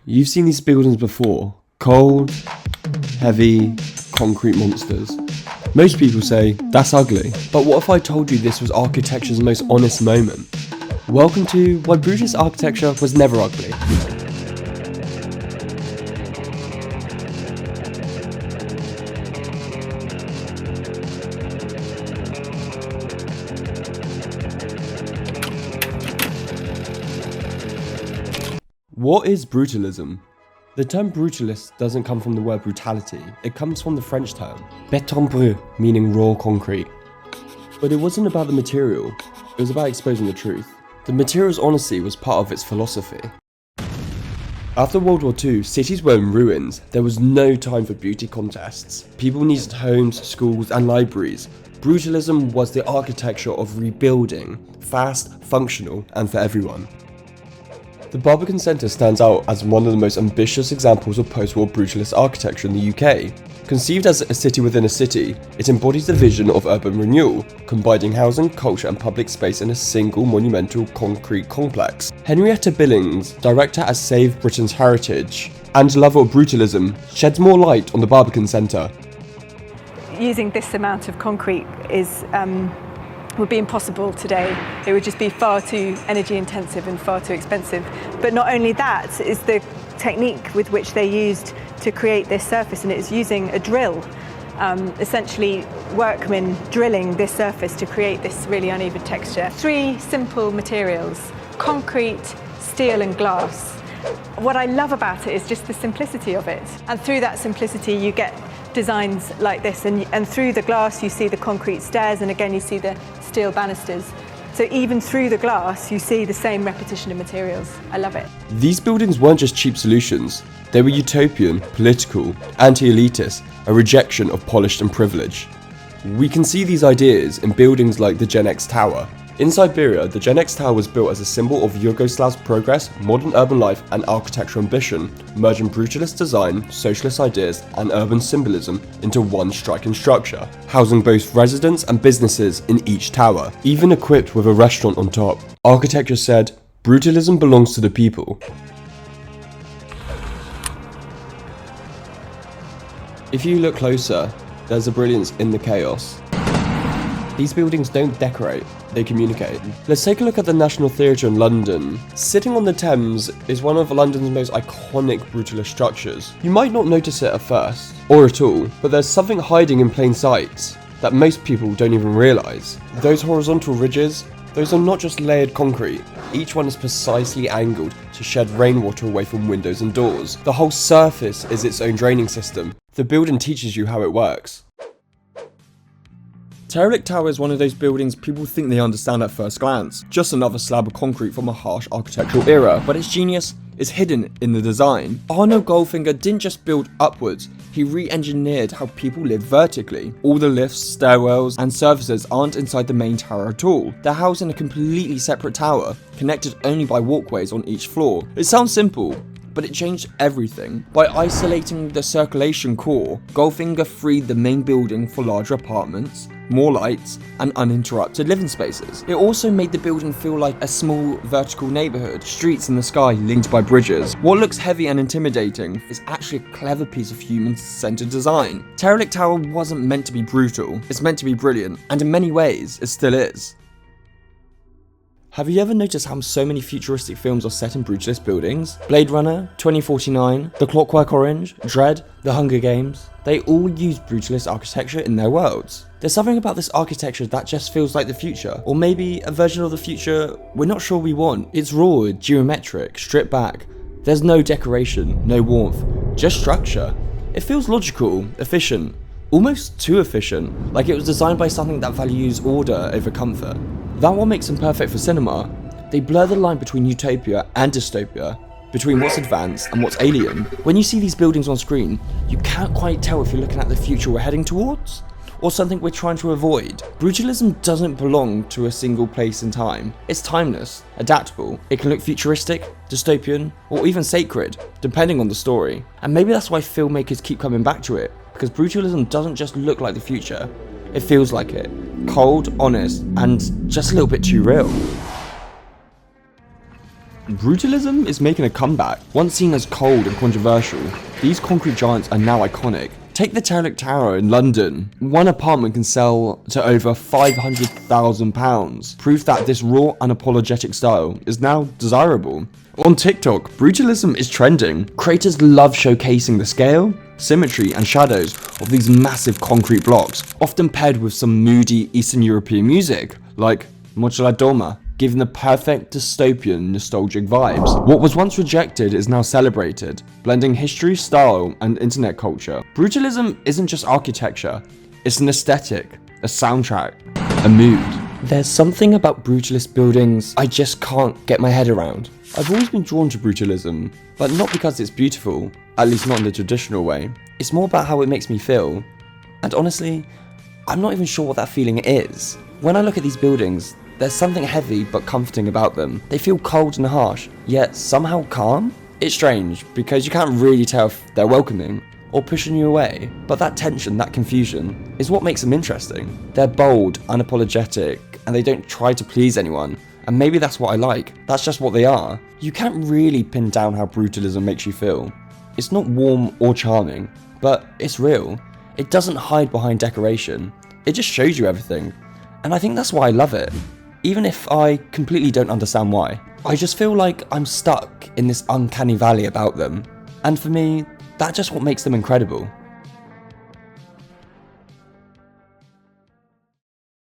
You've seen these buildings before. Cold, heavy, concrete monsters. Most people say, that's ugly. But what if I told you this was architecture's most honest moment? Welcome to why Brutalist architecture was never ugly. What is brutalism? The term brutalist doesn't come from the word brutality, it comes from the French term béton brut, meaning raw concrete. But it wasn't about the material, it was about exposing the truth. The material's honesty was part of its philosophy. After World War II, cities were in ruins. There was no time for beauty contests. People needed homes, schools and libraries. Brutalism was the architecture of rebuilding, fast, functional and for everyone. The Barbican Centre stands out as one of the most ambitious examples of post-war brutalist architecture in the UK. Conceived as a city within a city, it embodies the vision of urban renewal, combining housing, culture and public space in a single monumental concrete complex. Henrietta Billings, director at Save Britain's Heritage and lover of brutalism, sheds more light on the Barbican Centre. Using this amount of concrete would be impossible today. It would just be far too energy intensive and far too expensive. But not only that, is the technique with which they used to create this surface, and it's using a drill. Essentially workmen drilling this surface to create this really uneven texture. Three simple materials: concrete, steel and glass. What I love about it is just the simplicity of it. And through that simplicity you get designs like this, and through the glass you see the concrete stairs, and again you see the steel banisters. So even through the glass you see the same repetition of materials. I love it. These buildings weren't just cheap solutions, they were utopian, political, anti-elitist, a rejection of polished and privilege. We can see these ideas in buildings like the Gen X Tower. In Siberia, the Gen X Tower was built as a symbol of Yugoslav's progress, modern urban life and architectural ambition, merging brutalist design, socialist ideas and urban symbolism into one striking structure, housing both residents and businesses in each tower, even equipped with a restaurant on top. Architecture said, brutalism belongs to the people. If you look closer, there's a brilliance in the chaos. These buildings don't decorate, they communicate. Let's take a look at the National Theatre in London. Sitting on the Thames is one of London's most iconic brutalist structures. You might not notice it at first, or at all, but there's something hiding in plain sight that most people don't even realise. Those horizontal ridges, those are not just layered concrete. Each one is precisely angled to shed rainwater away from windows and doors. The whole surface is its own draining system. The building teaches you how it works. Trellick Tower is one of those buildings people think they understand at first glance. Just another slab of concrete from a harsh architectural era, but its genius is hidden in the design. Arno Goldfinger didn't just build upwards, he re-engineered how people live vertically. All the lifts, stairwells and surfaces aren't inside the main tower at all. They're housed in a completely separate tower, connected only by walkways on each floor. It sounds simple, but it changed everything. By isolating the circulation core, Goldfinger freed the main building for larger apartments, more lights, and uninterrupted living spaces. It also made the building feel like a small vertical neighbourhood, streets in the sky linked by bridges. What looks heavy and intimidating is actually a clever piece of human-centered design. Trellick Tower wasn't meant to be brutal, it's meant to be brilliant, and in many ways, it still is. Have you ever noticed how so many futuristic films are set in brutalist buildings? Blade Runner, 2049, The Clockwork Orange, Dread, The Hunger Games. They all use brutalist architecture in their worlds. There's something about this architecture that just feels like the future, or maybe a version of the future we're not sure we want. It's raw, geometric, stripped back. There's no decoration, no warmth, just structure. It feels logical, efficient, almost too efficient, like it was designed by something that values order over comfort. That what makes them perfect for cinema. They blur the line between utopia and dystopia, between what's advanced and what's alien. When you see these buildings on screen, you can't quite tell if you're looking at the future we're heading towards, or something we're trying to avoid. Brutalism doesn't belong to a single place in time. It's timeless, adaptable. It can look futuristic, dystopian, or even sacred, depending on the story. And maybe that's why filmmakers keep coming back to it, because brutalism doesn't just look like the future, it feels like it. Cold, honest, and just a little bit too real. Brutalism is making a comeback. Once seen as cold and controversial, these concrete giants are now iconic. Take the Trellick Tower in London. One apartment can sell to over £500,000. Proof that this raw, unapologetic style is now desirable. On TikTok, brutalism is trending. Creators love showcasing the scale, symmetry, and shadows of these massive concrete blocks, often paired with some moody Eastern European music, like Doma, giving the perfect dystopian nostalgic vibes. What was once rejected is now celebrated, blending history, style, and internet culture. Brutalism isn't just architecture, it's an aesthetic, a soundtrack, a mood. There's something about brutalist buildings I just can't get my head around. I've always been drawn to brutalism, but not because it's beautiful, at least not in the traditional way. It's more about how it makes me feel. And honestly, I'm not even sure what that feeling is. When I look at these buildings, there's something heavy but comforting about them. They feel cold and harsh, yet somehow calm. It's strange, because you can't really tell if they're welcoming or pushing you away. But that tension, that confusion, is what makes them interesting. They're bold, unapologetic, and they don't try to please anyone. And maybe that's what I like. That's just what they are. You can't really pin down how brutalism makes you feel. It's not warm or charming, but it's real. It doesn't hide behind decoration. It just shows you everything. And I think that's why I love it. Even if I completely don't understand why. I just feel like I'm stuck in this uncanny valley about them. And for me, that's just what makes them incredible.